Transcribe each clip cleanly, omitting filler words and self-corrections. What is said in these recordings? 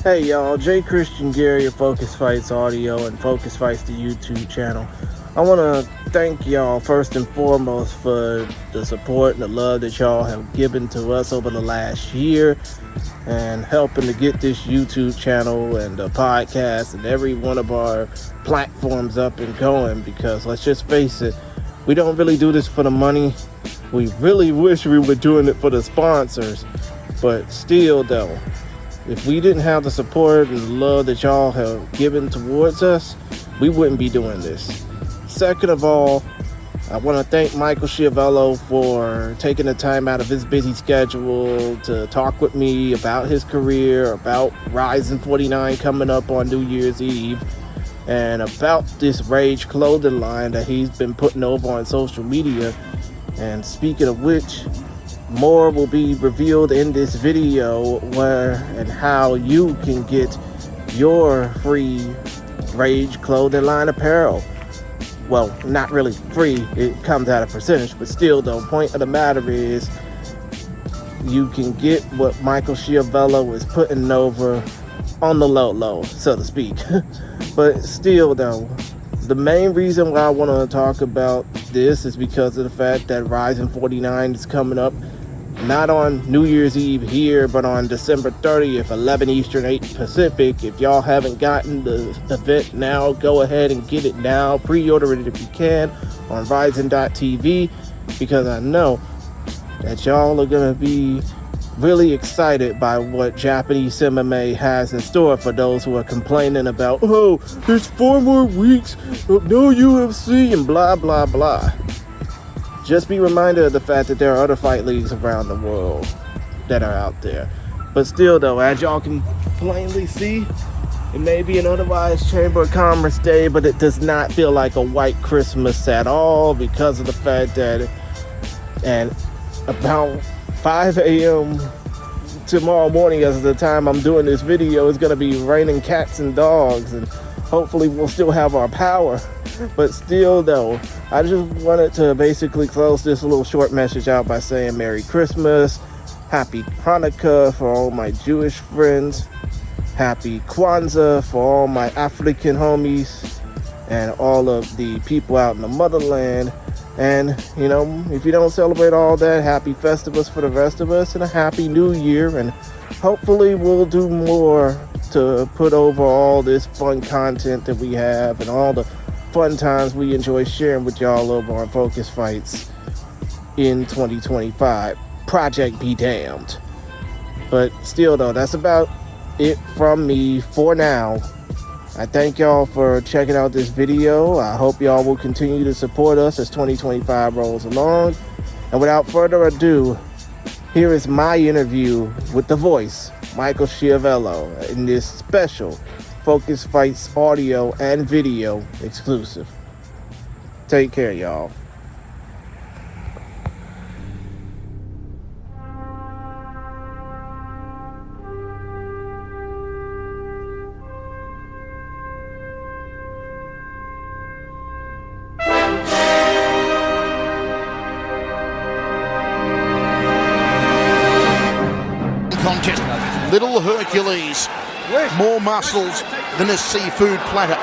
Hey y'all, J. Christian Gary of Focus Fights Audio and Focus Fights the YouTube channel. I want to thank y'all first and foremost for the support and the love that y'all have given to us over the last year and helping to get this YouTube channel and the podcast and every one of our platforms up and going, because let's just face it, we don't really do this for the money. We really wish we were doing it for the sponsors, but still though, if we didn't have the support and the love that y'all have given towards us, we wouldn't be doing this. Second of all, I want to thank Michael Schiavello for taking the time out of his busy schedule to talk with me about his career, about RIZIN 49 coming up on New Year's Eve, and about this Rage clothing line that he's been putting over on social media. And speaking of which, more will be revealed in this video where and how you can get your free Rage clothing line apparel. Well, not really free, it comes at a percentage, but still the point of the matter is you can get what Michael Schiavello is putting over on the low, so to speak. But still though, the main reason why I want to talk about this is because of the fact that RIZIN 49 is coming up not on New Year's Eve here, but on December 30th, 11 Eastern, 8 Pacific. If y'all haven't gotten the event now, go ahead and get it now. Pre-order it if you can on RIZIN.tv, because I know that y'all are going to be really excited by what Japanese MMA has in store for those who are complaining about, oh, there's 4 more weeks of no UFC and blah, blah, blah. Just be reminded of the fact that there are other fight leagues around the world that are out there. But still though, as y'all can plainly see, it may be an otherwise Chamber of Commerce day, but it does not feel like a white Christmas at all, because of the fact that at about 5 a.m. tomorrow morning, as of the time I'm doing this video, it's going to be raining cats and dogs, and hopefully we'll still have our power. But still though, I just wanted to basically close this little short message out by saying Merry Christmas, Happy Hanukkah for all my Jewish friends, Happy Kwanzaa for all my African homies, and all of the people out in the motherland. And, you know, if you don't celebrate all that, happy Festivus for the rest of us, and a Happy New Year. And hopefully we'll do more to put over all this fun content that we have and all the fun times we enjoy sharing with y'all over on Focus Fights in 2025. Project be damned. But still though, that's about it from me for now. I thank y'all for checking out this video. I hope y'all will continue to support us as 2025 rolls along. And without further ado, here is my interview with the voice, Michael Schiavello, in this special Focus Fights audio and video exclusive. Take care, y'all. Contest. Little Hercules, more muscles than a seafood platter.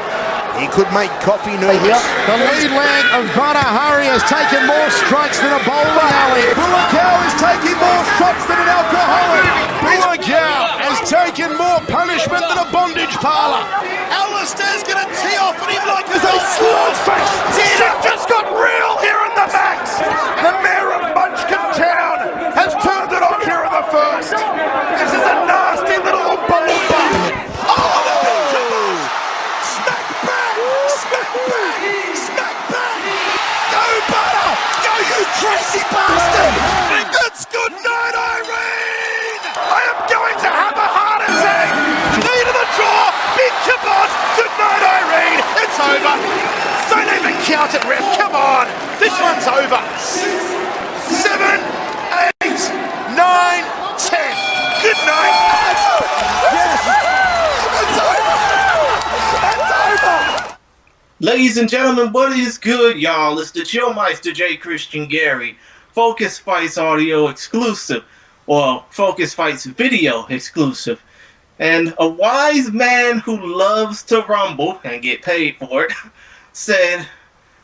He could make coffee nervous. The lead leg of Banahari has taken more strikes than a bowling alley. Pacquiao is taking more shots than an alcoholic. Pacquiao has taken more punishment than a bondage parlor. Alistair's going to tee off at him like a Swordfish! Shit just got real here in the max. The mayor of Munchkin Town has turned it on here in the first. This is a nasty little bomber. Smack back! Smack back! Smack back! Go, Butter! Go, you crazy bastard! That's good night, Irene! I am going to have a heart attack! Knee to the jaw! Big kabot! Good night, Irene! It's over! Don't even count it, ref! Come on! This one's over! 6, 7, 8, 9, 10! Good night! Yes! It's over! It's over! Ladies and gentlemen, what is good, y'all? It's the Chillmeister J. Christian Gary, Focus Fights audio exclusive, or Focus Fights video exclusive. And a wise man who loves to rumble and get paid for it said,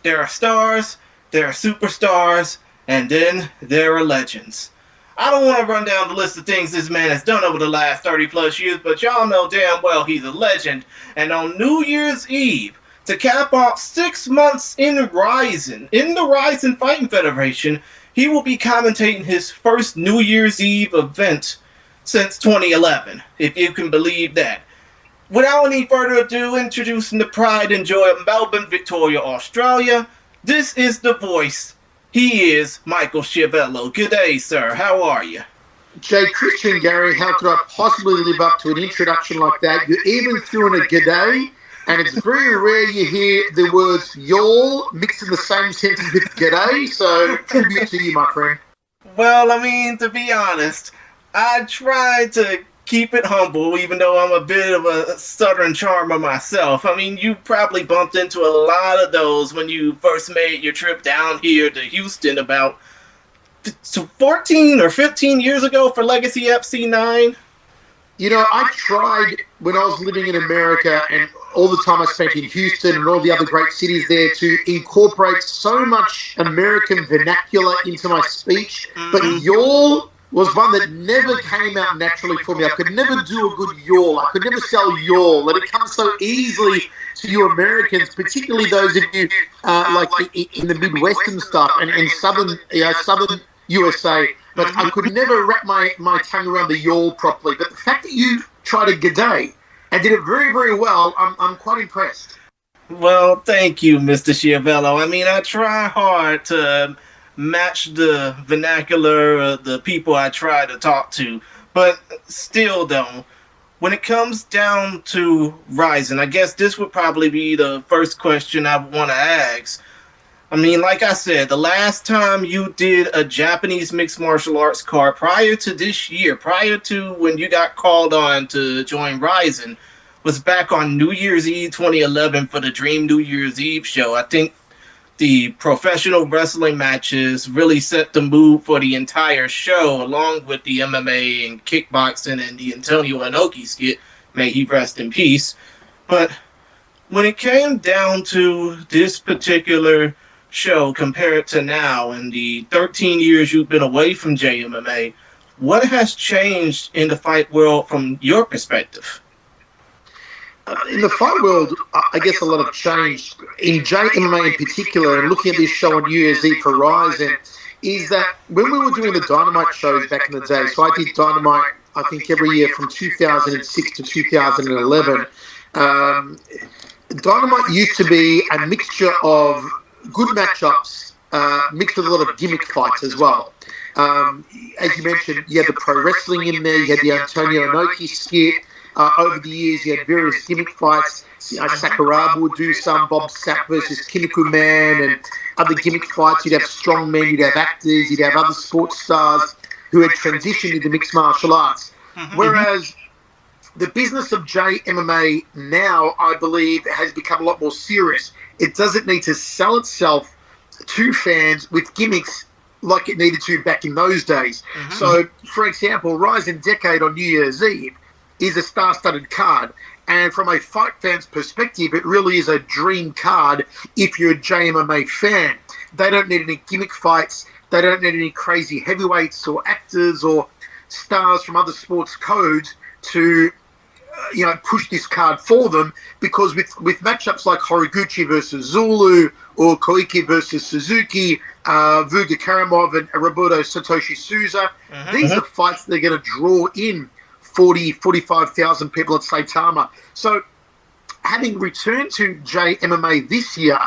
there are stars, there are superstars, and then there are legends. I don't want to run down the list of things this man has done over the last 30 plus years, but y'all know damn well he's a legend. And on New Year's Eve, to cap off 6 months in RIZIN, in the RIZIN Fighting Federation, he will be commentating his first New Year's Eve event since 2011, if you can believe that. Without any further ado, introducing the pride and joy of Melbourne, Victoria, Australia, this is the voice. He is Michael Schiavello. Good day, sir. How are you? Jay Christian, Gary, how could I possibly live up to an introduction like that? You even threw in a g'day, and it's very rare you hear the words y'all mixed in the same sentence with g'day, so tribute to you, my friend. Well, I mean, to be honest, I try to keep it humble, even though I'm a bit of a southern charmer myself. I mean, you probably bumped into a lot of those when you first made your trip down here to Houston about 14 or 15 years ago for Legacy FC9. You know, I tried when I was living in America and all the time I spent in Houston and all the other great cities there to incorporate so much American vernacular into my speech, but y'all was one that never came out naturally for me. I could never do a good y'all. I could never sell y'all. And it comes so easily to you Americans, particularly those of you like in the Midwestern stuff and in southern USA. But I could never wrap my tongue around the y'all properly. But the fact that you tried a g'day and did it very, very well, I'm quite impressed. Well, thank you, Mr. Schiavello. I mean, I try hard to match the vernacular of the people I try to talk to, but still though, when it comes down to RIZIN, I guess this would probably be the first question I want to ask. I mean, like I said, the last time you did a Japanese mixed martial arts card prior to this year, prior to when you got called on to join RIZIN, was back on New Year's Eve 2011 for the Dream New Year's Eve show. I think the professional wrestling matches really set the mood for the entire show, along with the MMA and kickboxing and the Antonio Inoki skit. May he rest in peace. But when it came down to this particular show compared to now and the 13 years you've been away from JMMA, what has changed in the fight world from your perspective? In the fight world, I guess a lot have changed. In JMMA in particular, and looking at this show on New Year's Eve for RIZIN, is that when we were doing the Dynamite shows back in the day, so I did Dynamite, I think, every year from 2006 to 2011, Dynamite used to be a mixture of good matchups, mixed with a lot of gimmick fights as well. As you mentioned, you had the pro wrestling in there, you had the Antonio Inoki skit. Over the years, you had various gimmick fights. Sakuraba would do some, Bob Sapp versus Kinniku Man, and other gimmick fights. You'd have strong men, you'd have actors, you'd have other sports stars who had transitioned into mixed martial arts. Whereas the business of JMMA now, I believe, has become a lot more serious. It doesn't need to sell itself to fans with gimmicks like it needed to back in those days. So, for example, RIZIN Decade on New Year's Eve is a star-studded card. And from a fight fan's perspective, it really is a dream card if you're a JMMA fan. They don't need any gimmick fights. They don't need any crazy heavyweights or actors or stars from other sports codes to push this card for them, because with matchups like Horiguchi versus Zulu or Koike versus Suzuki, Vuga Karamov and Roberto Satoshi Souza, these are fights they're going to draw in 45,000 people at Saitama. So having returned to JMMA this year,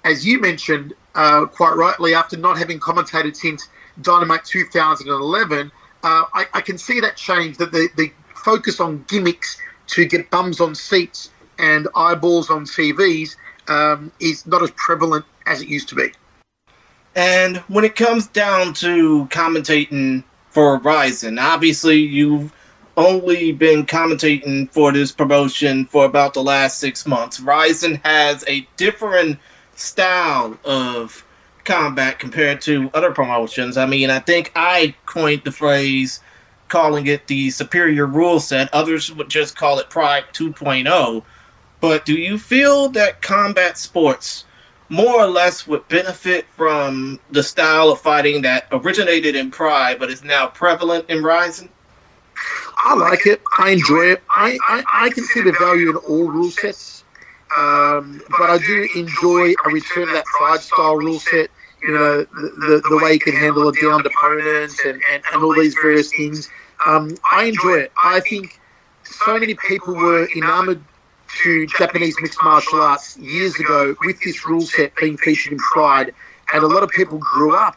as you mentioned quite rightly, after not having commentated since Dynamite 2011, I can see that change, that the focus on gimmicks to get bums on seats and eyeballs on TVs is not as prevalent as it used to be. And when it comes down to commentating for RIZIN, obviously you've only been commentating for this promotion for about the last 6 months. RIZIN has a different style of combat compared to other promotions. I mean, I think I coined the phrase calling it the Superior Ruleset. Others would just call it Pride 2.0. But do you feel that combat sports more or less would benefit from the style of fighting that originated in Pride but is now prevalent in RIZIN? I like it. I enjoy it. I can see the value in all rule sets, but I do enjoy a return to that Pride style rule set. You know, the way you can handle a downed opponent and all these various things. I enjoy it. I think so many people were enamored to Japanese mixed martial arts years ago with this rule set being featured in Pride, and a lot of people grew up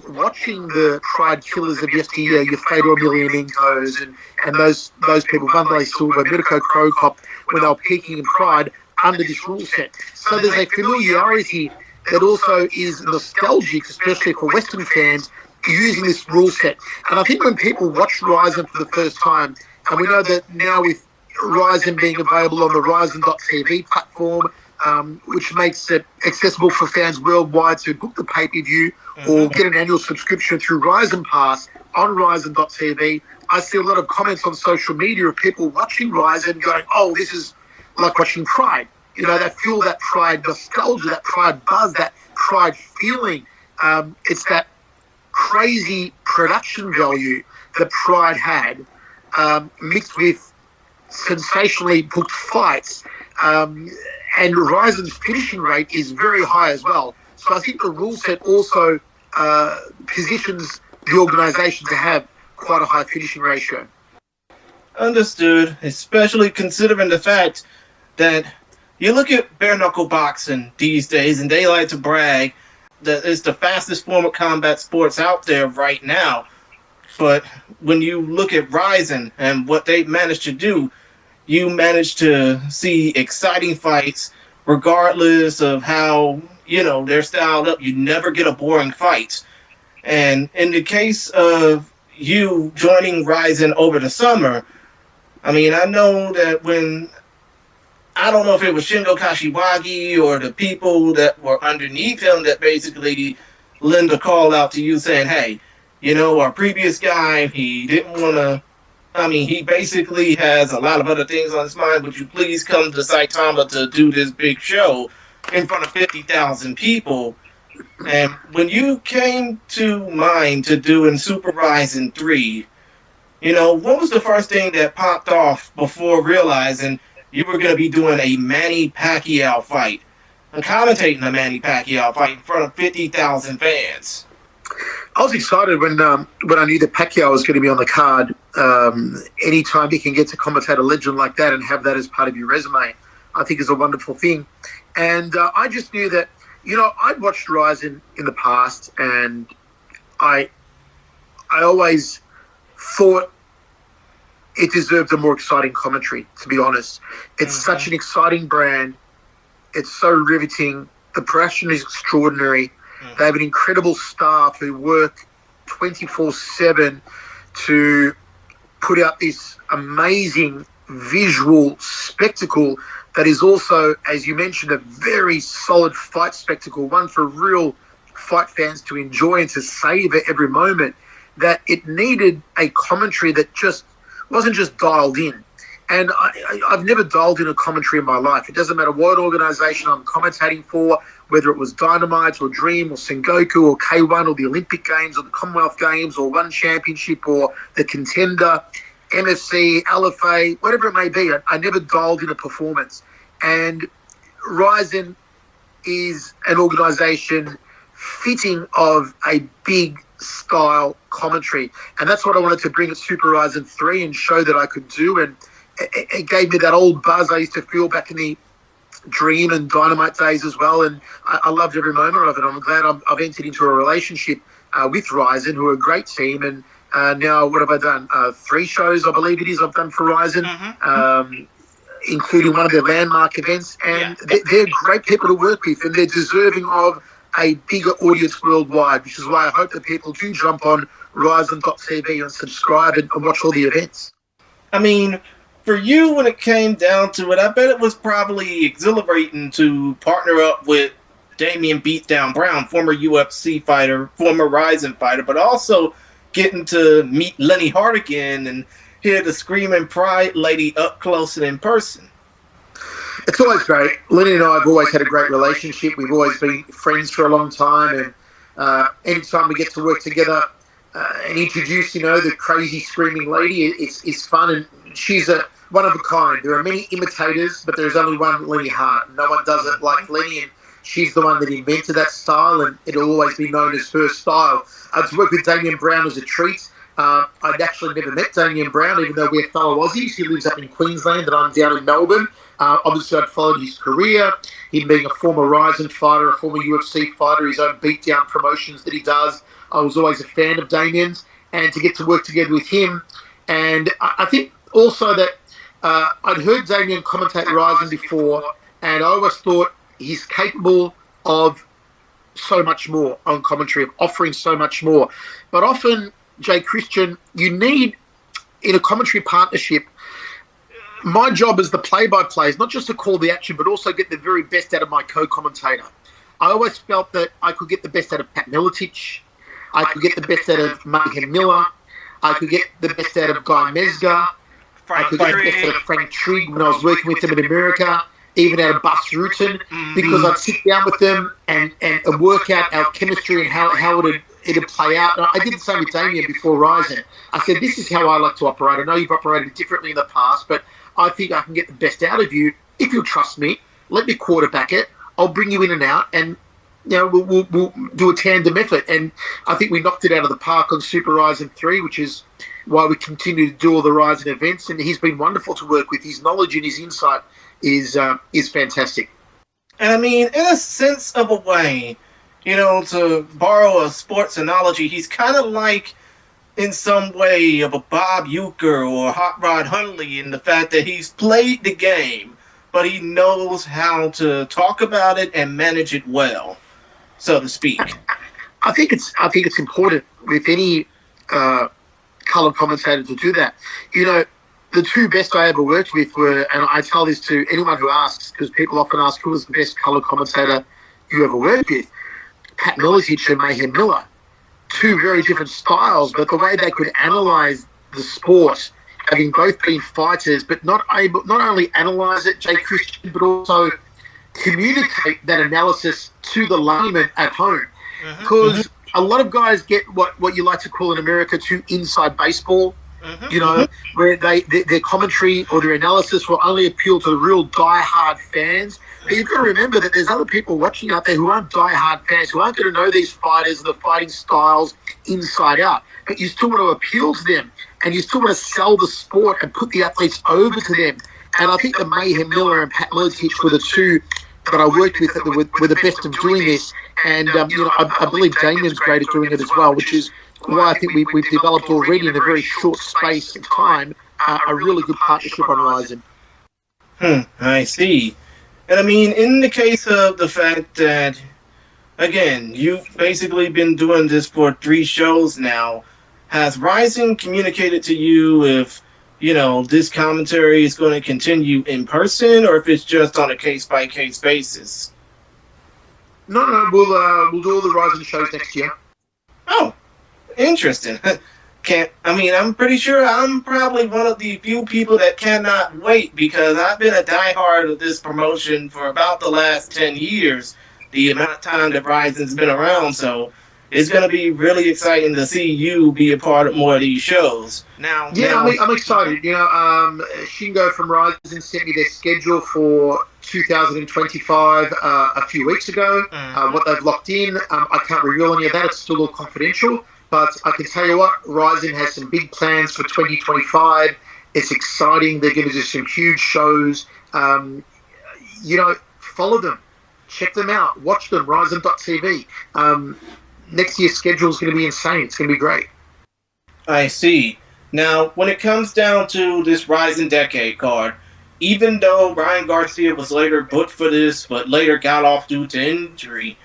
watching the Pride killers of yesteryear, your Fedor Emelianenko's and those people, Vanderlei Silva, Mirko Krokop, when they were peaking in Pride under this rule set. So there's a familiarity that also is nostalgic, especially for Western fans, using this rule set. And I think when people watch RIZIN for the first time, and we know that now with RIZIN being available on the RIZIN.tv platform, which makes it accessible for fans worldwide to book the pay-per-view or get an annual subscription through RIZIN Pass on RIZIN.tv. I see a lot of comments on social media of people watching RIZIN going, oh, this is like watching Pride. You know, they feel that Pride nostalgia, that Pride buzz, that Pride feeling. It's that crazy production value that Pride had, mixed with sensationally booked fights. And RIZIN's finishing rate is very high as well. So I think the rule set also positions the organisation to have quite a high finishing ratio. Understood, especially considering the fact that you look at bare knuckle boxing these days, and they like to brag that it's the fastest form of combat sports out there right now. But when you look at RIZIN and what they managed to do, you manage to see exciting fights regardless of how, you know, they're styled up. You never get a boring fight. And in the case of you joining RIZIN over the summer, I mean, I know that when, I don't know if it was Shingo Kashiwagi or the people that were underneath him that basically lend a call out to you saying, hey, you know, our previous guy, he didn't want to, I mean, he basically has a lot of other things on his mind. Would you please come to Saitama to do this big show in front of 50,000 people? And when you came to mind to doing Super RIZIN 3, you know, what was the first thing that popped off before realizing you were going to be doing a Manny Pacquiao fight and commentating a Manny Pacquiao fight in front of 50,000 fans? I was excited when I knew that Pacquiao was going to be on the card. Anytime you can get to commentate a legend like that and have that as part of your resume, I think is a wonderful thing. And I just knew that, you know, I'd watched RIZIN in the past, and I always thought it deserved a more exciting commentary, to be honest. It's such an exciting brand. It's so riveting. The production is extraordinary. They have an incredible staff who work 24/7 to put out this amazing visual spectacle that is also, as you mentioned, a very solid fight spectacle, one for real fight fans to enjoy and to savor every moment, that it needed a commentary that just wasn't just dialed in. And I've never dialed in a commentary in my life. It doesn't matter what organization I'm commentating for, whether it was Dynamite or Dream or Sengoku or K1 or the Olympic Games or the Commonwealth Games or One Championship or the Contender, MFC, LFA, whatever it may be. I never dialed in a performance. And RIZIN is an organization fitting of a big style commentary. And that's what I wanted to bring at Super RIZIN 3 and show that I could do. And it gave me that old buzz I used to feel back in the Dream and Dynamite days as well. And I loved every moment of it. I'm glad I've entered into a relationship with RIZIN, who are a great team. And now, what have I done? 3 shows, I believe it is, I've done for RIZIN, including one of their landmark events. And they're great people to work with, and they're deserving of a bigger audience worldwide, which is why I hope that people do jump on RIZIN.tv and subscribe and watch all the events. I mean, for you, when it came down to it, I bet it was probably exhilarating to partner up with Damien Beatdown Brown, former UFC fighter, former RIZIN fighter, but also getting to meet Lenne Hardt again and hear the screaming pride lady up close and in person? It's always great. Lenne and I have always had a great relationship. We've always been friends for a long time, and anytime we get to work together and introduce, the crazy screaming lady, it's fun. And she's one of a kind. There are many imitators, but there's only one Lenne Hardt. No one does it like Lenne, and she's the one that invented that style, and it'll always be known as her style. To work with Damien Brown was a treat. I'd actually never met Damien Brown, even though we're fellow Aussies. He lives up in Queensland and I'm down in Melbourne. Obviously, I'd followed his career, him being a former RIZIN fighter, a former UFC fighter, his own Beatdown promotions that he does. I was always a fan of Damien's, and to get to work together with him. And I think also that I'd heard Damien commentate RIZIN before, and I always thought he's capable of so much more on commentary, of offering so much more. But often, Jay Christian, you need, in a commentary partnership, my job as the play-by-play is not just to call the action, but also get the very best out of my co-commentator. I always felt that I could get the best out of Pat Miletich. I could get the best out of Mayhem Miller. I could get the best out of Guy Mezger. I could get the best out of Frank Trigg when I was working with them in America, even out of Bas Rutten, because I'd sit down with them and work out our chemistry and how it'd play out. And I did the same with Damien before RIZIN. I said, this is how I like to operate. I know you've operated differently in the past, but I think I can get the best out of you. If you'll trust me, let me quarterback it. I'll bring you in and out, and we'll do a tandem effort. And I think we knocked it out of the park on Super RIZIN 3, which is why we continue to do all the RIZIN events. And he's been wonderful to work with. His knowledge and his insight is fantastic. And I mean, in a sense of a way, to borrow a sports analogy, he's kind of like, in some way, of a Bob Uecker or a Hot Rod Hundley, in the fact that he's played the game, but he knows how to talk about it and manage it well, so to speak. I think it's important with any color commentator to do that. The two best I ever worked with were, and I tell this to anyone who asks, because people often ask who was the best color commentator you ever worked with, Pat Miletich and Mayhem Miller. Two very different styles, but the way they could analyze the sport, having both been fighters, but not only analyze it, Jay Christian, but also communicate that analysis to the layman at home. Because a lot of guys get what you like to call in America too inside baseball, where their commentary or their analysis will only appeal to the real die-hard fans. But you've got to remember that there's other people watching out there who aren't die-hard fans, who aren't going to know these fighters and the fighting styles inside out. But you still want to appeal to them, and you still want to sell the sport and put the athletes over to them. And I think that Mayhem Miller and Pat Miletich were the two that I worked with that were the best of doing this. And, I believe Damien's great at doing it as well, which is why I think we've developed already in a very short space of time a really good partnership on RIZIN. I see. And I mean, in the case of the fact that, again, you've basically been doing this for 3 shows now, has RIZIN communicated to you if, this commentary is going to continue in person, or if it's just on a case-by-case basis? No, we'll do all the RIZIN shows next year. Oh, interesting. I'm pretty sure I'm probably one of the few people that cannot wait, because I've been a diehard of this promotion for about the last 10 years, the amount of time that RIZIN's been around, so it's going to be really exciting to see you be a part of more of these shows. I'm excited. Shingo from RIZIN sent me their schedule for 2025 a few weeks ago, what they've locked in. I can't reveal any of that. It's still all confidential. But I can tell you what, RIZIN has some big plans for 2025. It's exciting. They're going to do some huge shows. Follow them. Check them out. Watch them. RIZIN.tv. Next year's schedule is going to be insane. It's going to be great. I see. Now, when it comes down to this RIZIN Decade card, even though Ryan Garcia was later booked for this, but later got off due to injury,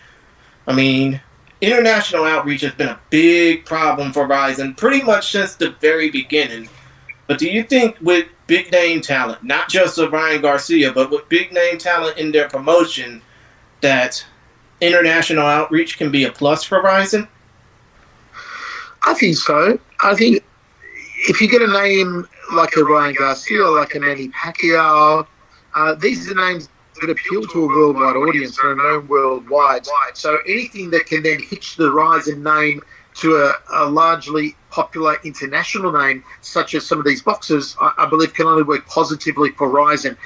international outreach has been a big problem for RIZIN pretty much since the very beginning. But do you think with big name talent, not just of Ryan Garcia, but with big name talent in their promotion, that international outreach can be a plus for RIZIN? I think so. I think if you get a name like a Ryan Garcia, like a Manny Pacquiao, these are names that appeal to a worldwide audience and are known worldwide. So anything that can then hitch the RIZIN name to a largely popular international name, such as some of these boxers, I believe can only work positively for RIZIN.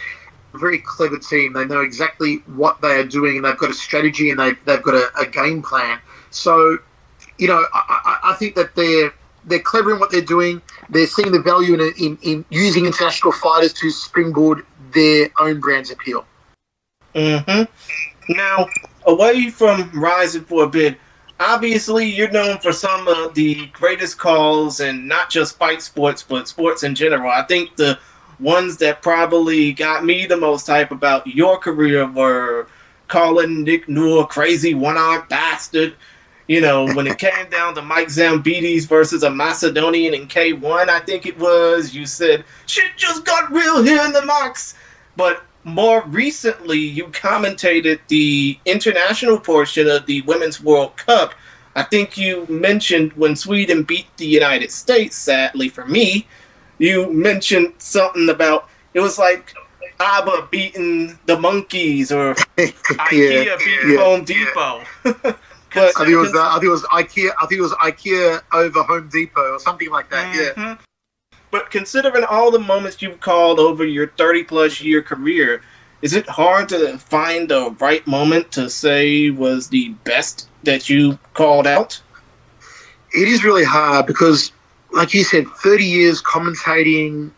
A very clever team. They know exactly what they are doing, and they've got a strategy, and they've got a game plan. So, I think that they're clever in what they're doing. They're seeing the value in using international fighters to springboard their own brand's appeal. Mm-hmm. Now, away from RIZIN for a bit, obviously you're known for some of the greatest calls, and not just fight sports, but sports in general. I think the ones that probably got me the most hype about your career were calling Nick Noor crazy one-armed bastard. When it came down to Mike Zambides versus a Macedonian in K1, I think it was, you said, shit just got real here in the Mox. But more recently, you commentated the international portion of the Women's World Cup. I think you mentioned when Sweden beat the United States, sadly for me, you mentioned something about, it was like ABBA beating the Monkeys or IKEA beating Home Depot. But I think it was IKEA over Home Depot or something like that. Mm-hmm. Yeah. But considering all the moments you've called over your 30-plus year career, is it hard to find the right moment to say was the best that you called out? It is really hard because, like you said, 30 years commentating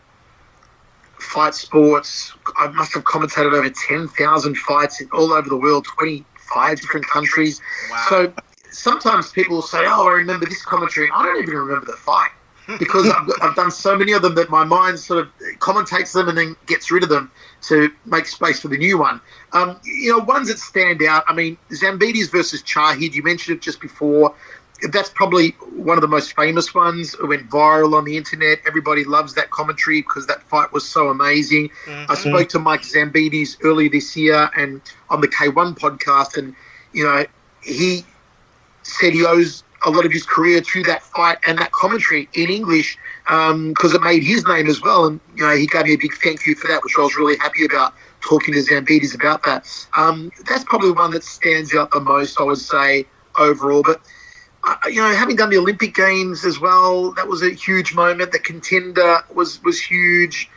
fight sports. I must have commentated over 10,000 fights all over the world, 25 different countries. Wow. So sometimes people say, oh, I remember this commentary. I don't even remember the fight. Because I've done so many of them that my mind sort of commentates them and then gets rid of them to make space for the new one. Ones that stand out, Zambides versus Chahid, you mentioned it just before. That's probably one of the most famous ones. It went viral on the internet. Everybody loves that commentary because that fight was so amazing. Mm-hmm. I spoke to Mike Zambides earlier this year and on the K1 podcast, and, he said he owes a lot of his career to that fight and that commentary in English because it made his name as well. And, he gave me a big thank you for that, which I was really happy about, talking to Zambides about that. That's probably one that stands out the most, I would say, overall. But, having done the Olympic Games as well, that was a huge moment. The contender was huge.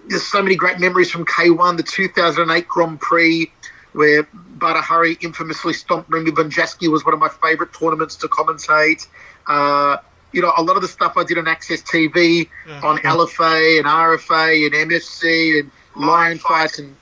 There's so many great memories from K1, the 2008 Grand Prix, where Badahari infamously stomped Remy Bonjaski, was one of my favourite tournaments to commentate. A lot of the stuff I did on Access TV, on LFA and RFA and MFC and Lion Fights and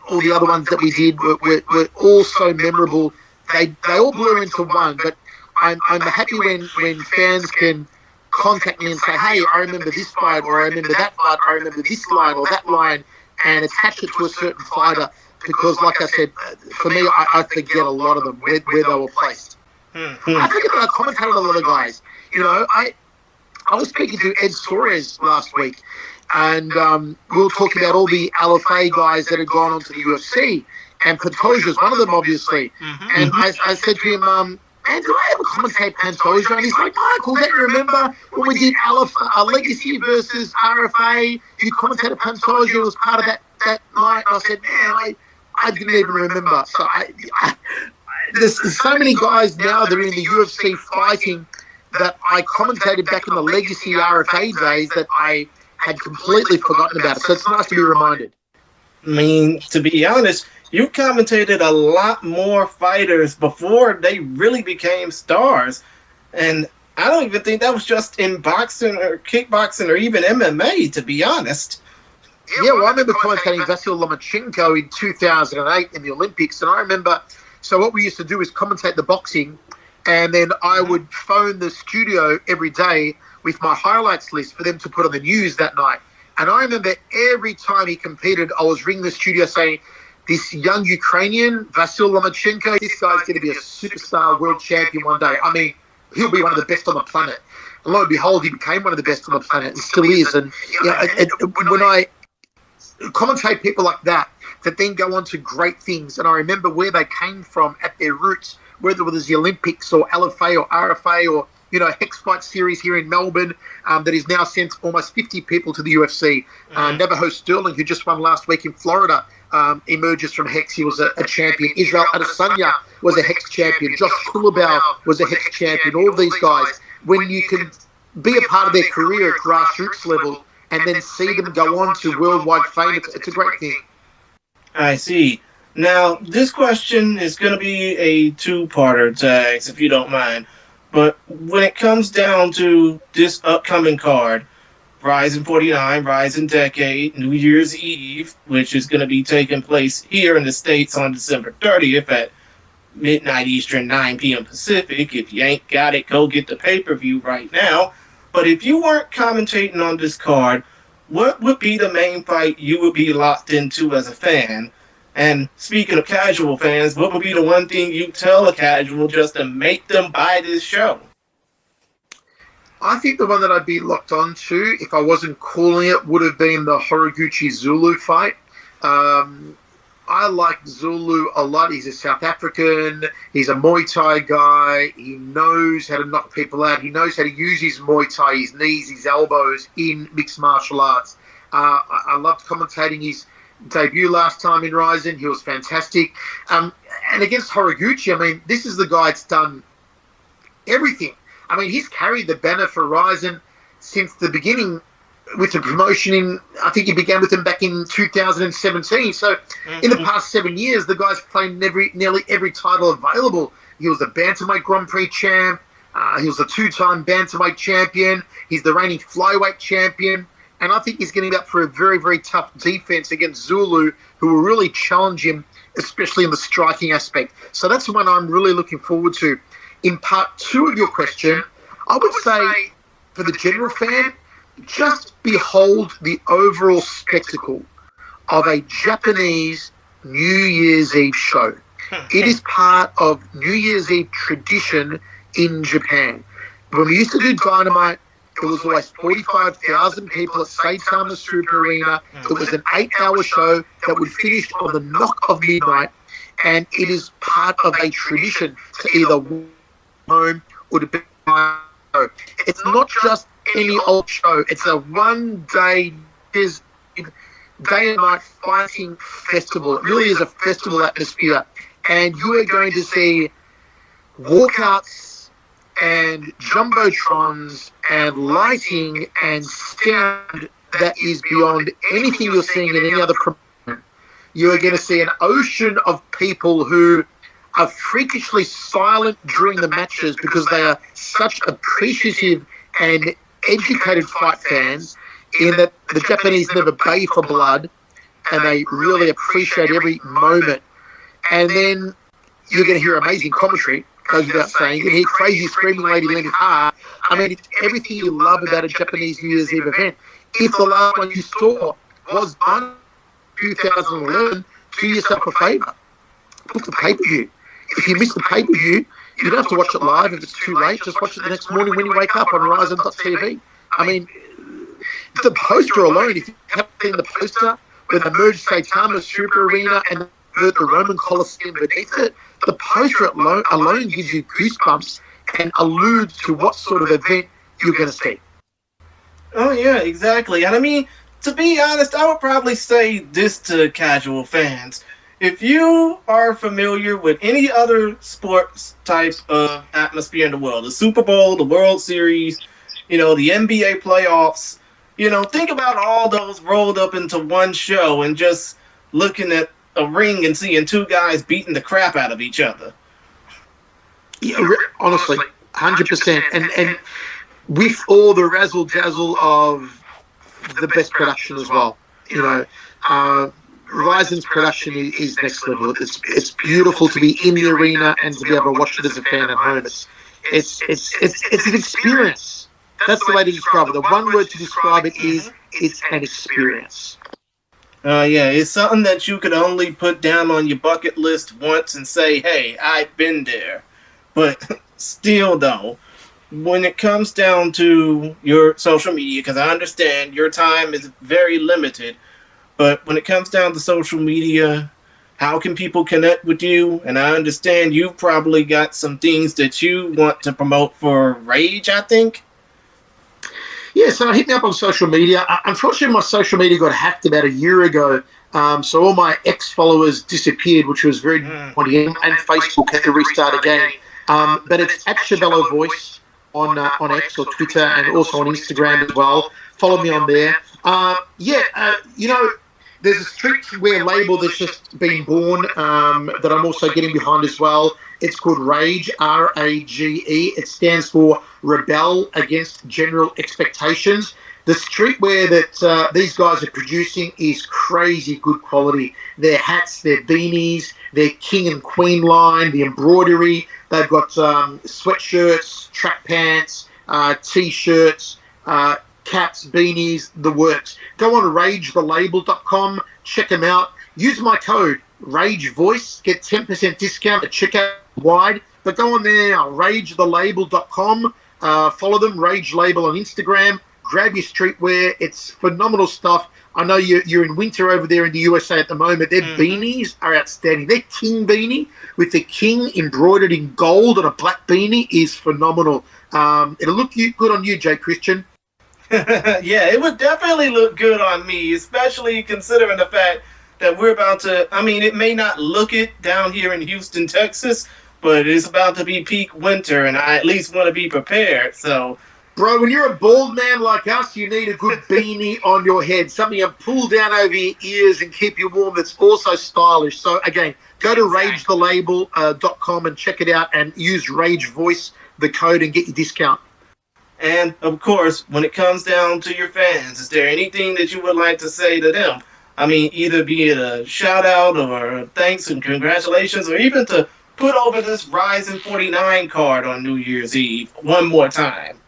all the other ones that we did were all so memorable. They all blur into one, but I'm happy when fans can contact me and say, hey, I remember this fight, or I remember that fight, I remember this line or that line, and attach it to a certain fighter. Because, like I said, for me, I forget a lot of them, where they were placed. I forget that I commentated a lot of guys. I was speaking to Ed Soares last week, and we were talking about all the LFA guys that had gone on to the UFC, and Pantoja's one of them, obviously. And I said to him, man, do I ever commentate Pantoja? And he's like, Michael, don't you remember when we did Legacy versus RFA? You commentated Pantoja, it was part of that night. And I said, man, I didn't even remember. So there's so many guys now that are in the UFC fighting that I commentated back in the Legacy RFA days that I had completely forgotten about it. So it's nice to be reminded. To be honest, you commentated a lot more fighters before they really became stars. And I don't even think that was just in boxing or kickboxing or even MMA, to be honest. Yeah, well, I remember commentating Vasyl Lomachenko in 2008 in the Olympics, and I remember, so what we used to do is commentate the boxing, and then I would phone the studio every day with my highlights list for them to put on the news that night. And I remember every time he competed, I was ringing the studio saying, this young Ukrainian, Vasyl Lomachenko, this guy's going to be a superstar world champion one day. He'll be one of the best on the planet. And lo and behold, he became one of the best on the planet, and still is. And when I commentate people like that then go on to great things, and I remember where they came from at their roots, whether it was the Olympics or LFA or RFA or Hex Fight series here in Melbourne that has now sent almost 50 people to the UFC. Navajo Sterling, who just won last week in Florida, emerges from Hex. He was a champion. Israel Adesanya was a Hex champion. Josh Kulabau was a Hex champion. All these guys, when you can be a part of their career at grassroots level and then see them go on to worldwide fame, it's a great thing. I see. Now, this question is going to be a two-parter, Tags, if you don't mind. But when it comes down to this upcoming card, RIZIN 49, RIZIN Decade, New Year's Eve, which is going to be taking place here in the States on December 30th at midnight Eastern, 9 p.m. Pacific. If you ain't got it, go get the pay-per-view right now. But if you weren't commentating on this card, what would be the main fight you would be locked into as a fan? And speaking of casual fans, what would be the one thing you tell a casual just to make them buy this show? I think the one that I'd be locked onto, if I wasn't calling it, would have been the Horiguchi Zulu fight. I like Zulu a lot. He's a South African. He's a Muay Thai guy. He knows how to knock people out. He knows how to use his Muay Thai, his knees, his elbows in mixed martial arts. I loved commentating his debut last time in RIZIN. He was fantastic. And against Horiguchi, I mean, this is the guy that's done everything. I mean, he's carried the banner for RIZIN since the beginning with the promotion in, I think he began with them back in 2017. So in the past 7 years, the guy's played nearly every title available. He was the Bantamweight Grand Prix champ. He was a two-time Bantamweight champion. He's the reigning Flyweight champion. And I think he's getting up for a very, very tough defense against Zulu, who will really challenge him, especially in the striking aspect. So that's one I'm really looking forward to. In part two of your question, I would say for the general fan, just behold the overall spectacle of a Japanese New Year's Eve show. It is part of New Year's Eve tradition in Japan. When we used to do Dynamite, there was always 45,000 people at Saitama Super Arena. It was an 8-hour show that would finish on the knock of midnight, and it is part of a tradition to either home or to be show. It's not just any old show. It's a one-day day and night fighting festival. It really is a festival atmosphere, and you are going to see walkouts and jumbotrons and lighting and sound that is beyond anything you're seeing in any other promotion. You are going to see an ocean of people who are freakishly silent during the matches because they are such appreciative and educated fight fans in that the Japanese never bay for blood and they really appreciate every moment. And then you're going to hear amazing commentary, goes without saying. You're going to hear crazy screaming lady Lenne Hardt. I mean, it's everything you love about a Japanese New Year's Eve event. If the last one you saw was done in 2011, do yourself a favour. Book the pay-per-view. If you miss the pay-per-view, you don't have to watch it live if it's too late. Just watch it the next morning when you wake up on RIZN.tv. I mean, the poster alone, if you haven't seen the poster, when they merged Saitama Super Arena and the Roman Colosseum beneath it, the poster alone gives you goosebumps and alludes to what sort of event you're going to see. Oh, yeah, exactly. And I mean, to be honest, I would probably say this to casual fans. If you are familiar with any other sports type of atmosphere in the world, the Super Bowl, the World Series, the NBA playoffs, think about all those rolled up into one show and just looking at a ring and seeing two guys beating the crap out of each other. Yeah, honestly, 100%. And with all the razzle-dazzle of the best production as well. RIZIN's production is next level. It's beautiful to be in the arena and to be able to watch it as a fan at home. It's an experience. That's the way to describe it. The one word to describe it is it's an experience. Yeah, it's something that you could only put down on your bucket list once and say, hey, I've been there. But still, though, when it comes down to your social media, because I understand your time is very limited, but when it comes down to social media, how can people connect with you? And I understand you probably got some things that you want to promote for Rage, I think. Yeah, so hit me up on social media. Unfortunately, my social media got hacked about a year ago. So all my ex-followers disappeared, which was very disappointing. And Facebook had to restart again. But it's at Schiavello Voice on X or Twitter and also on Instagram as well. Follow me on there. There's a streetwear label that's just been born that I'm also getting behind as well. It's called Rage, R-A-G-E. It stands for Rebel Against General Expectations. The streetwear that these guys are producing is crazy good quality. Their hats, their beanies, their king and queen line, the embroidery. They've got sweatshirts, track pants, T-shirts, caps, beanies, the works. Go on to ragethelabel.com, check them out. Use my code RAGEVOICE, get 10% discount at checkout wide. But go on there now, ragethelabel.com. Follow them, Rage Label on Instagram. Grab your streetwear. It's phenomenal stuff. I know you're in winter over there in the USA at the moment. Their beanies are outstanding. Their king beanie with the king embroidered in gold on a black beanie is phenomenal. It'll look good on you, Jay Christian. Yeah, it would definitely look good on me, especially considering the fact that we're about to, it may not look it down here in Houston, Texas, but it's about to be peak winter, and I at least want to be prepared, so. Bro, when you're a bald man like us, you need a good beanie on your head, something you pull down over your ears and keep you warm that's also stylish. So, again, go to ragethelabel.com and check it out and use Rage Voice, the code, and get your discount. And, of course, when it comes down to your fans, is there anything that you would like to say to them? Either be it a shout-out or thanks and congratulations, or even to put over this RIZIN 49 card on New Year's Eve one more time.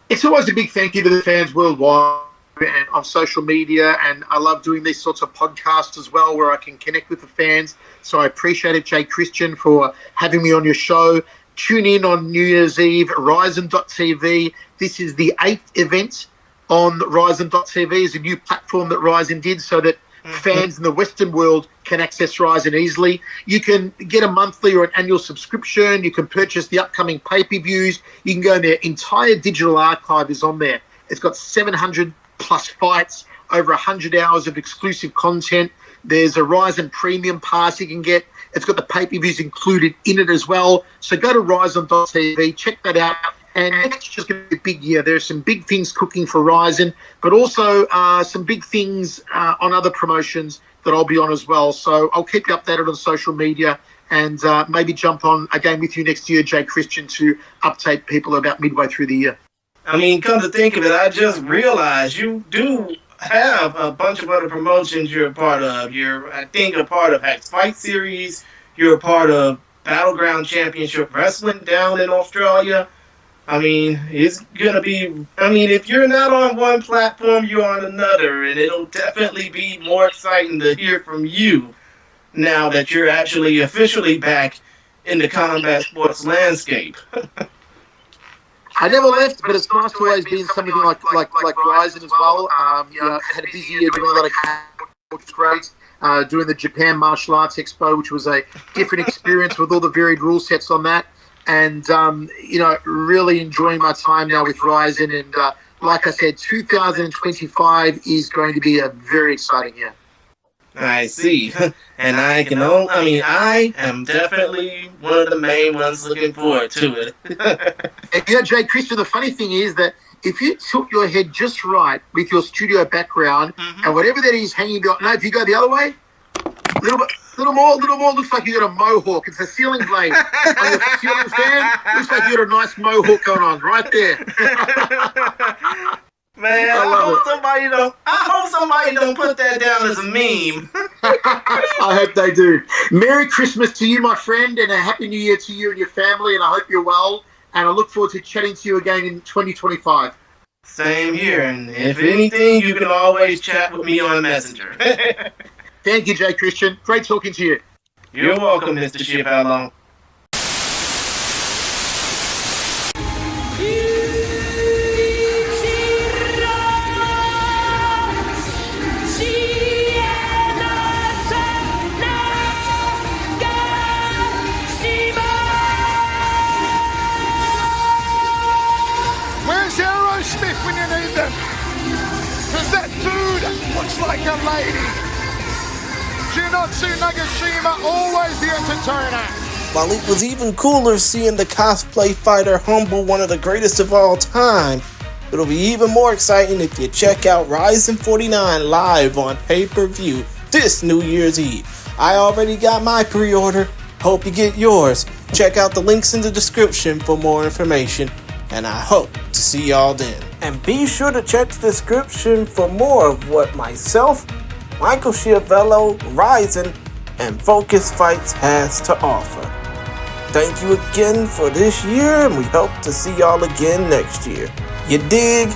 It's always a big thank you to the fans worldwide and on social media, and I love doing these sorts of podcasts as well where I can connect with the fans. So I appreciate it, Jay Christian, for having me on your show. Tune in on New Year's Eve, RIZIN.tv. This is the 8th event on RIZIN.tv. It's a new platform that RIZIN did so that fans in the Western world can access RIZIN easily. You can get a monthly or an annual subscription. You can purchase the upcoming pay-per-views. You can go in there. Entire digital archive is on there. It's got 700 plus fights, over 100 hours of exclusive content. There's a RIZIN Premium Pass you can get. It's got the pay-per-views included in it as well. So go to RIZIN.tv, check that out. And next year's going to be a big year. There are some big things cooking for RIZIN, but also some big things on other promotions that I'll be on as well. So I'll keep you updated on social media and maybe jump on again with you next year, Jay Christian, to update people about midway through the year. Come to think of it, I just realized you do have a bunch of other promotions you're a part of. You're, I think, a part of Hack's Fight Series. You're a part of Battleground Championship Wrestling down in Australia. It's going to be, if you're not on one platform, you're on another, and it'll definitely be more exciting to hear from you now that you're actually officially back in the combat sports landscape. I never left, but it's nice to always be in something like RIZIN as well. Had a busy year doing a lot of, which was great. Doing the Japan Martial Arts Expo, which was a different experience with all the varied rule sets on that. And, really enjoying my time now with RIZIN. And like I said, 2025 is going to be a very exciting year. I see. And I am definitely one of the main ones looking forward to it. And, Jay Christian, the funny thing is that if you tilt your head just right with your studio background and whatever that is hanging down, no, if you go the other way, little more, looks like you got a mohawk. It's a ceiling blade on your ceiling fan. Looks like you got a nice mohawk going on right there. Man, I hope somebody don't put that down as a meme. I hope they do. Merry Christmas to you, my friend, and a Happy New Year to you and your family, and I hope you're well, and I look forward to chatting to you again in 2025. Same here, and if anything, you can always chat with me on Messenger. Thank you, Jay Christian. Great talking to you. You're welcome, Mr. Schiavello. like a lady. Jienotsu Nagashima, always the entertainer. While it was even cooler seeing the cosplay fighter humble one of the greatest of all time, it'll be even more exciting if you check out RIZIN 49 live on pay-per-view this New Year's Eve. I already got my pre-order. Hope you get yours. Check out the links in the description for more information, and I hope to see y'all then. And be sure to check the description for more of what myself, Michael Schiavello, RIZIN, and Focus Fights has to offer. Thank you again for this year, and we hope to see y'all again next year. You dig?